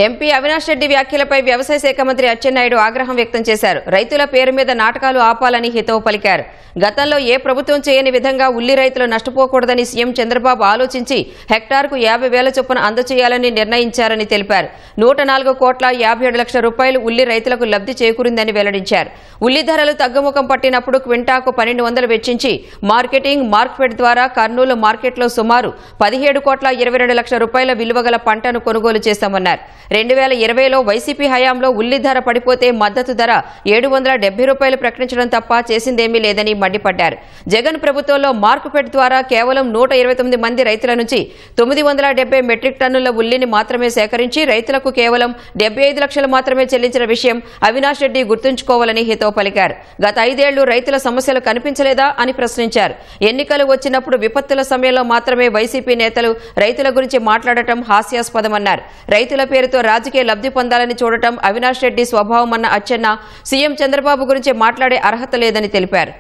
MP Avinash Reddy వ్యాఖ్యలపై వ్యవసాయ శాఖ మంత్రి అచ్చెన్నాయుడు ఆగ్రహం వ్యక్తం చేశారు. రైతుల పేరు మీద నాటకాలు ఆపాలని హితవు పలికారు. గతంలో ఏ ప్రభుత్వం చేయని విధంగా ఉల్లి రైతులు నష్టపోకూడదని సీఎం చంద్రబాబు ఆలోచించి హెక్టార్కు 50,000 చొప్పున అందజేయాలని నిర్ణయించారని తెలిపారు. 104,57,00,000 రూపాయలు ఉల్లి రైతులకు లబ్ధి చేకూరిందని వెల్లడించారు. ఉల్లి ధరలు తగ్గుముఖం పట్టినప్పుడు క్వింటాకు 1,200 వెచ్చించి మార్కెటింగ్ మార్కెట్ ద్వారా కర్నూలు మార్కెట్లో సుమారు 17,22,00,000 రూపాయల విలువగల పంటను కొనుగోలు చేశామన్నారు. 2020లో వైసీపీ హయాంలో ఉల్లి ధర పడిపోతే మద్దతు ధర 770 రూపాయలు ప్రకటించడం తప్ప చేసిందేమీ లేదని మండిపడ్డారు. జగన్ ప్రభుత్వంలో మార్కెట్ ద్వారా కేవలం 129 మంది రైతుల నుంచి 970 మెట్రిక్ టన్నుల ఉల్లిని మాత్రమే సేకరించి రైతులకు కేవలం 75 లక్షలు మాత్రమే చెల్లించిన విషయం అవినాష్ రెడ్డి గుర్తుంచుకోవాలని హితవు పలికారు. గత 5 ఏళ్లు రైతుల సమస్యలు కనిపించలేదా అని ప్రశ్నించారు. ఎన్నికలు వచ్చినప్పుడు విపత్తుల సమయంలో మాత్రమే వైసీపీ నేతలు రైతుల గురించి మాట్లాడటం హాస్యాస్పదమన్నారు. రైతుల పేరుతో రాజకీయ లబ్ధి పొందాలని చూడటం అవినాష్ రెడ్డి స్వభావమన్న అచ్చెన్న సీఎం చంద్రబాబు గురించి మాట్లాడే అర్హత లేదని తెలిపారు.